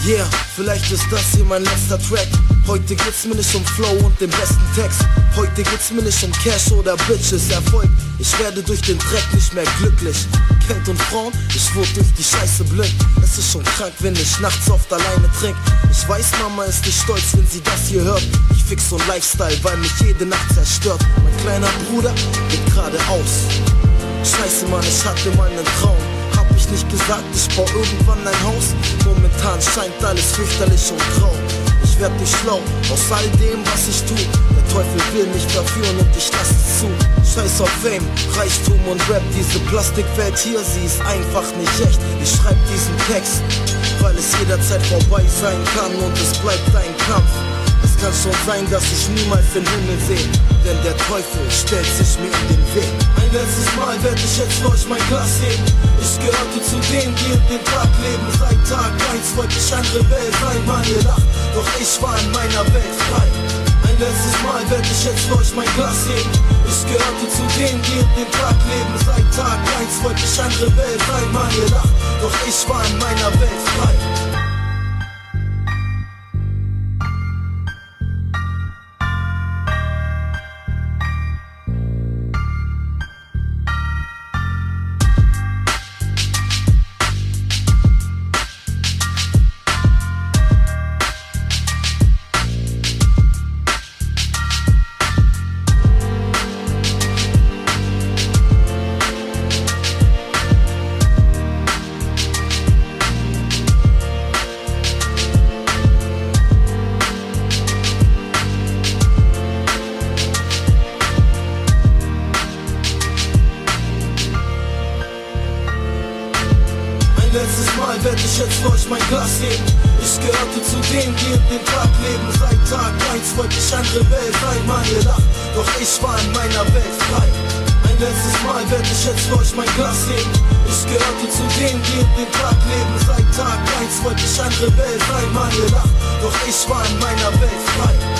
Yeah, vielleicht ist das hier mein letzter Track. Heute geht's mir nicht um Flow und den besten Text. Heute geht's mir nicht um Cash oder Bitches, Erfolg. Ich werde durch den Dreck nicht mehr glücklich. Geld und Frauen, ich wurde durch die Scheiße blind. Es ist schon krank, wenn ich nachts oft alleine trink. Ich weiß, Mama ist nicht stolz, wenn sie das hier hört. Ich fix so ein Lifestyle, weil mich jede Nacht zerstört. Mein kleiner Bruder geht geradeaus. Scheiße, Mann, ich hatte mal einen Traum. Hab ich nicht gesagt, ich bau irgendwann ein Haus? Momentan scheint alles fürchterlich und grau. Ich werd nicht schlau aus all dem, was ich tu. Der Teufel will mich verführen und ich lass es zu. Scheiß auf Fame, Reichtum und Rap. Diese Plastikwelt hier, sie ist einfach nicht echt. Ich schreib diesen Text, weil es jederzeit vorbei sein kann und es bleibt ein Kampf. Es kann schon sein, dass ich niemals den Himmel seh, denn der Teufel stellt sich mir in den Weg. Ein letztes Mal werd ich jetzt für euch mein Glas heben. Ich gehörte zu denen, die in den Tag leben. Seit Tag 1 wollte ich ein Rebell sein, man ihr lacht, doch ich war in meiner Welt frei. Ein letztes Mal werd ich jetzt für euch mein Glas heben. Ich gehörte zu denen, die in den Tag leben. Seit Tag 1 wollte ich ein Rebell sein, man ihr lacht, doch ich war in meiner Welt frei. Letztes Mal werd ich jetzt für euch mein Glas heben. Ich gehörte zu denen, die in den Tag leben. Seit Tag 1 wollte ich ein Rebell sein, man ihr lacht, doch ich war in meiner Welt frei. Ein letztes Mal werd ich jetzt für euch mein Glas heben. Ich gehörte zu denen, die in den Tag leben. Seit Tag 1 wollte ich ein Rebell sein, man ihr lacht, doch ich war in meiner Welt frei.